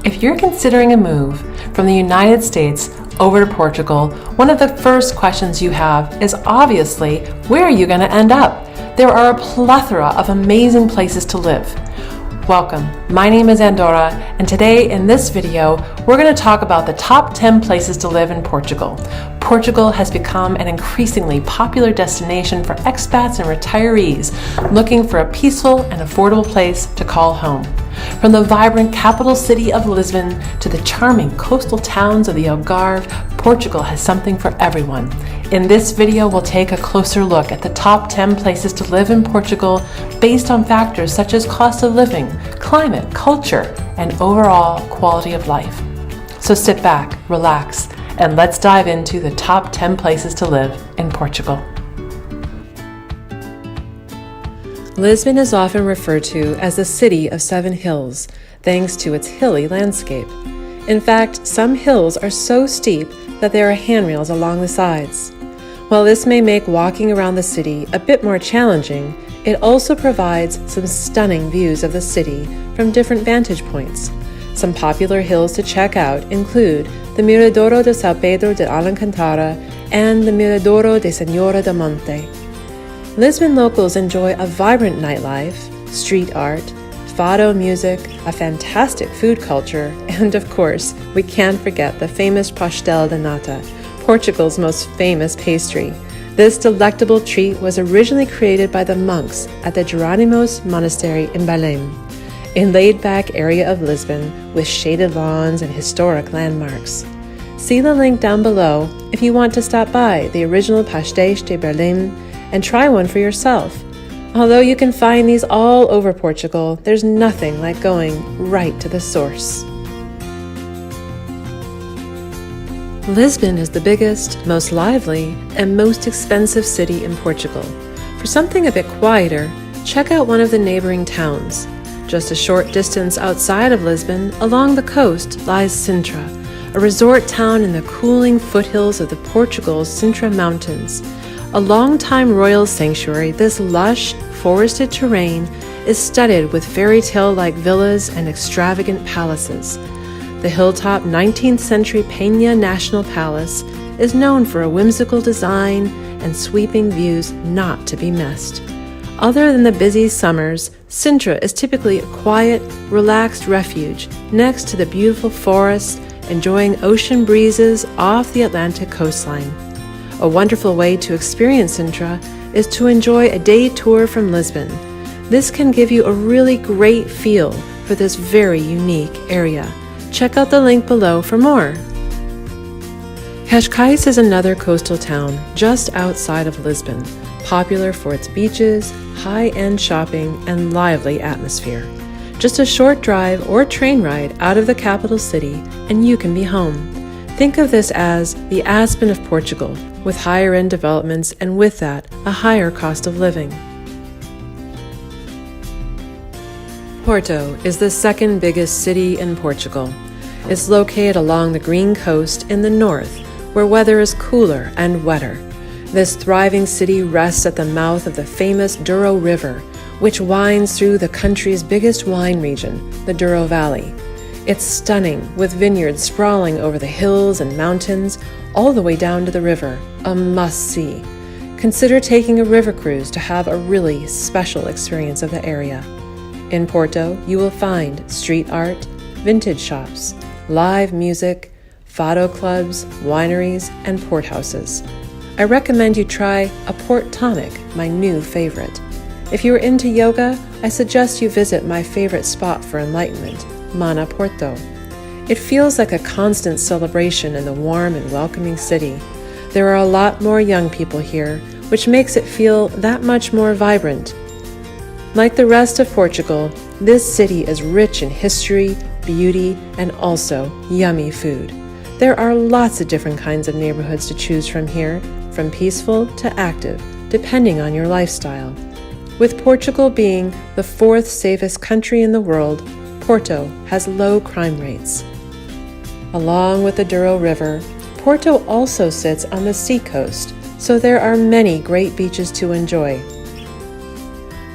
If you're considering a move from the United States over to Portugal, one of the first questions you have is obviously, where are you going to end up? There are a plethora of amazing places to live. Welcome, my name is Andorra, and today in this video, we're going to talk about the top 10 places to live in Portugal. Portugal has become an increasingly popular destination for expats and retirees looking for a peaceful and affordable place to call home. From the vibrant capital city of Lisbon to the charming coastal towns of the Algarve, Portugal has something for everyone. In this video, we'll take a closer look at the top 10 places to live in Portugal based on factors such as cost of living, climate, culture, and overall quality of life. So sit back, relax, and let's dive into the top 10 places to live in Portugal. Lisbon is often referred to as the city of seven hills, thanks to its hilly landscape. In fact, some hills are so steep that there are handrails along the sides. While this may make walking around the city a bit more challenging, it also provides some stunning views of the city from different vantage points. Some popular hills to check out include the Miradouro de São Pedro de Alcântara and the Miradouro de Senhora da Monte. Lisbon locals enjoy a vibrant nightlife, street art, fado music, a fantastic food culture, and of course, we can't forget the famous pastel de nata, Portugal's most famous pastry. This delectable treat was originally created by the monks at the Jerónimos Monastery in Belém, a laid-back area of Lisbon with shaded lawns and historic landmarks. See the link down below if you want to stop by the original Pastéis de Belém and try one for yourself. Although you can find these all over Portugal, there's nothing like going right to the source. Lisbon is the biggest, most lively, and most expensive city in Portugal. For something a bit quieter, check out one of the neighboring towns. Just a short distance outside of Lisbon, along the coast, lies Sintra, a resort town in the cooling foothills of the Portugal's Sintra Mountains. A long-time royal sanctuary, this lush, forested terrain is studded with fairy tale-like villas and extravagant palaces. The hilltop 19th century Penha National Palace is known for a whimsical design and sweeping views not to be missed. Other than the busy summers, Sintra is typically a quiet, relaxed refuge next to the beautiful forests, enjoying ocean breezes off the Atlantic coastline. A wonderful way to experience Sintra is to enjoy a day tour from Lisbon. This can give you a really great feel for this very unique area. Check out the link below for more. Cascais is another coastal town just outside of Lisbon, popular for its beaches, high-end shopping, and lively atmosphere. Just a short drive or train ride out of the capital city and you can be home. Think of this as the Aspen of Portugal, with higher-end developments and with that, a higher cost of living. Porto is the second biggest city in Portugal. It's located along the green coast in the north, where weather is cooler and wetter. This thriving city rests at the mouth of the famous Douro River, which winds through the country's biggest wine region, the Douro Valley. It's stunning, with vineyards sprawling over the hills and mountains, all the way down to the river, a must-see. Consider taking a river cruise to have a really special experience of the area. In Porto, you will find street art, vintage shops, live music, fado clubs, wineries, and port houses. I recommend you try a port tonic, my new favorite. If you are into yoga, I suggest you visit my favorite spot for enlightenment, Mana Porto. It feels like a constant celebration in the warm and welcoming city. There are a lot more young people here, which makes it feel that much more vibrant. Like the rest of Portugal, this city is rich in history, beauty, and also yummy food. There are lots of different kinds of neighborhoods to choose from here, from peaceful to active, depending on your lifestyle. With Portugal being the fourth safest country in the world, Porto has low crime rates. Along with the Douro River, Porto also sits on the seacoast, so there are many great beaches to enjoy.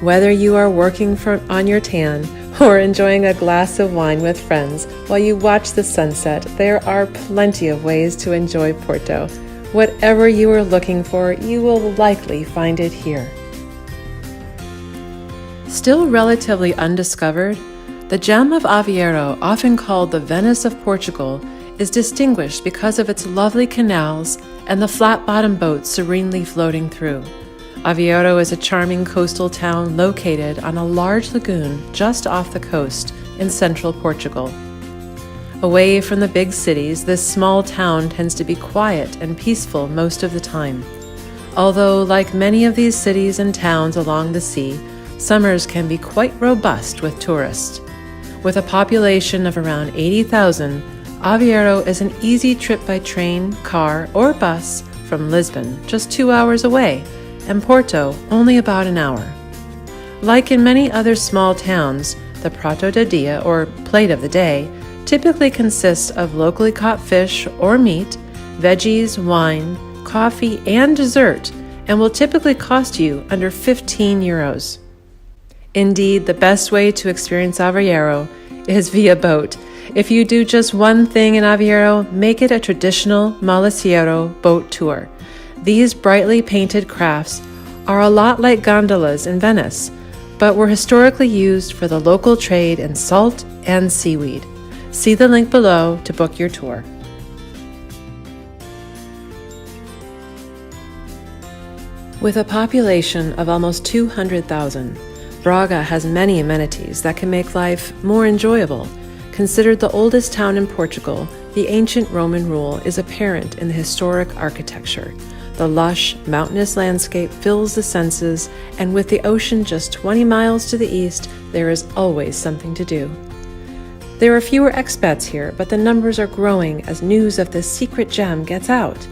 Whether you are working on your tan or enjoying a glass of wine with friends while you watch the sunset, there are plenty of ways to enjoy Porto. Whatever you are looking for, you will likely find it here. Still relatively undiscovered, the gem of Aveiro, often called the Venice of Portugal, is distinguished because of its lovely canals and the flat-bottom boats serenely floating through. Aveiro is a charming coastal town located on a large lagoon just off the coast in central Portugal. Away from the big cities, this small town tends to be quiet and peaceful most of the time. Although, like many of these cities and towns along the sea, summers can be quite robust with tourists. With a population of around 80,000, Aveiro is an easy trip by train, car, or bus from Lisbon, just 2 hours away, and Porto only about an hour. Like in many other small towns, the prato do dia, or plate of the day, typically consists of locally caught fish or meat, veggies, wine, coffee, and dessert, and will typically cost you under 15 euros. Indeed, the best way to experience Aveiro is via boat. If you do just one thing in Aveiro, make it a traditional maliciero boat tour. These brightly painted crafts are a lot like gondolas in Venice, but were historically used for the local trade in salt and seaweed. See the link below to book your tour. With a population of almost 200,000, Braga has many amenities that can make life more enjoyable. Considered the oldest town in Portugal, the ancient Roman rule is apparent in the historic architecture. The lush, mountainous landscape fills the senses, and with the ocean just 20 miles to the east, there is always something to do. There are fewer expats here, but the numbers are growing as news of this secret gem gets out.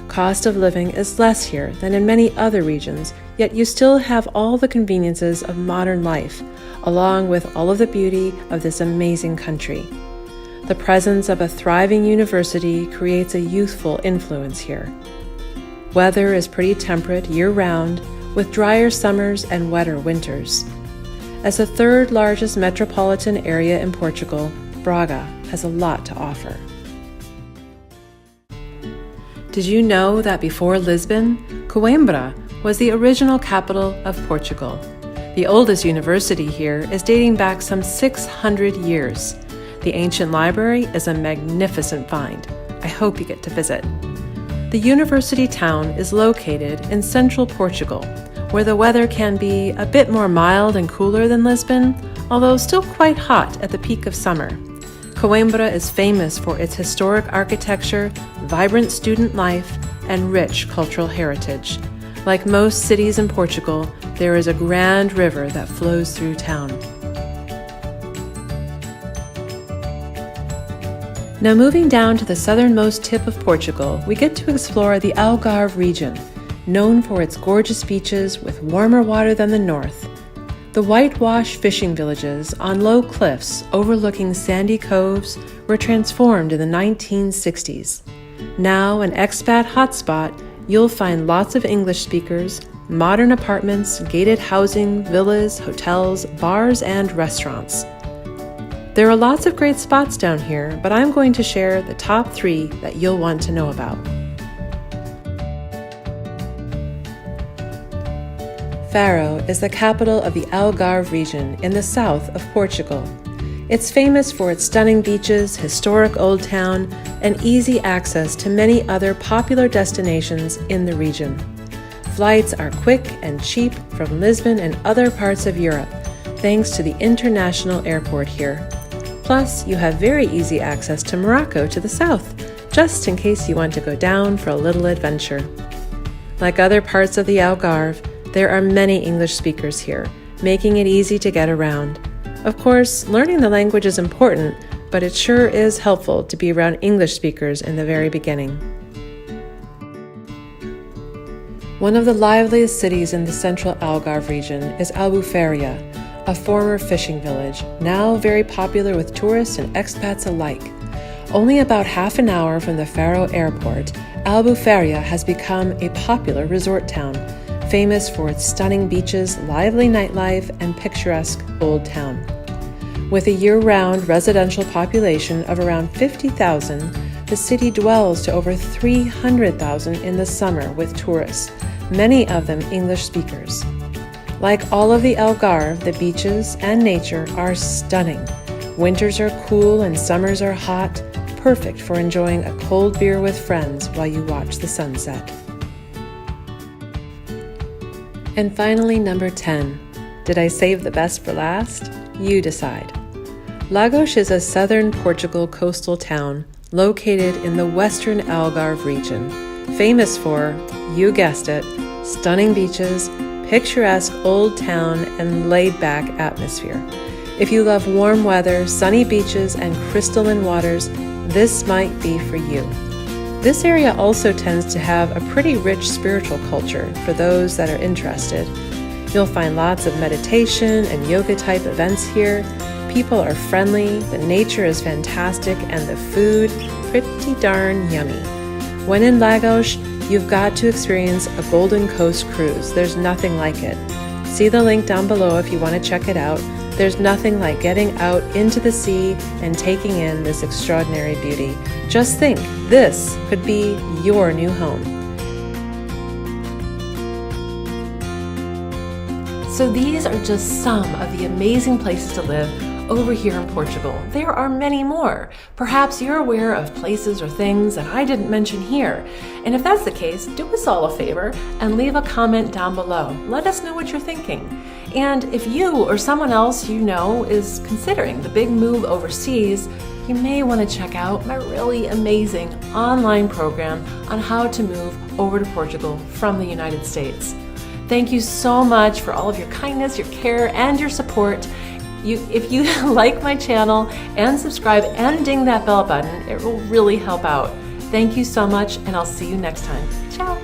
Cost of living is less here than in many other regions, yet you still have all the conveniences of modern life, along with all of the beauty of this amazing country. The presence of a thriving university creates a youthful influence here. Weather is pretty temperate year-round, with drier summers and wetter winters. As the third largest metropolitan area in Portugal, Braga has a lot to offer. Did you know that before Lisbon, Coimbra was the original capital of Portugal? The oldest university here is dating back some 600 years. The ancient library is a magnificent find. I hope you get to visit. The university town is located in central Portugal, where the weather can be a bit more mild and cooler than Lisbon, although still quite hot at the peak of summer. Coimbra is famous for its historic architecture, vibrant student life, and rich cultural heritage. Like most cities in Portugal, there is a grand river that flows through town. Now moving down to the southernmost tip of Portugal, we get to explore the Algarve region, known for its gorgeous beaches with warmer water than the north. The whitewashed fishing villages on low cliffs overlooking sandy coves were transformed in the 1960s. Now an expat hotspot, you'll find lots of English speakers, modern apartments, gated housing, villas, hotels, bars, and restaurants. There are lots of great spots down here, but I'm going to share the top 3 that you'll want to know about. Faro is the capital of the Algarve region in the south of Portugal. It's famous for its stunning beaches, historic old town, and easy access to many other popular destinations in the region. Flights are quick and cheap from Lisbon and other parts of Europe, thanks to the international airport here. Plus, you have very easy access to Morocco to the south, just in case you want to go down for a little adventure. Like other parts of the Algarve, there are many English speakers here, making it easy to get around. Of course, learning the language is important, but it sure is helpful to be around English speakers in the very beginning. One of the liveliest cities in the central Algarve region is Albufeira, a former fishing village, now very popular with tourists and expats alike. Only about half an hour from the Faro airport, Albufeira has become a popular resort town, famous for its stunning beaches, lively nightlife, and picturesque old town. With a year-round residential population of around 50,000, the city dwells to over 300,000 in the summer with tourists, many of them English speakers. Like all of the Algarve, the beaches and nature are stunning. Winters are cool and summers are hot, perfect for enjoying a cold beer with friends while you watch the sunset. And finally, number 10. Did I save the best for last? You decide. Lagos is a southern Portugal coastal town located in the western Algarve region, famous for, you guessed it, stunning beaches, picturesque old town, and laid-back atmosphere. If you love warm weather, sunny beaches, and crystalline waters, this might be for you. This area also tends to have a pretty rich spiritual culture for those that are interested. You'll find lots of meditation and yoga type events here. People are friendly, the nature is fantastic, and the food pretty darn yummy. When in Lagos, you've got to experience a Golden Coast cruise. There's nothing like it. See the link down below if you want to check it out. There's nothing like getting out into the sea and taking in this extraordinary beauty. Just think, this could be your new home. So these are just some of the amazing places to live over here in Portugal. There are many more. Perhaps you're aware of places or things that I didn't mention here. And if that's the case, do us all a favor and leave a comment down below. Let us know what you're thinking. And if you or someone else you know is considering the big move overseas, you may want to check out my really amazing online program on how to move over to Portugal from the United States. Thank you so much for all of your kindness, your care, and your support. If you like my channel and subscribe and ding that bell button, it will really help out. Thank you so much, and I'll see you next time. Ciao!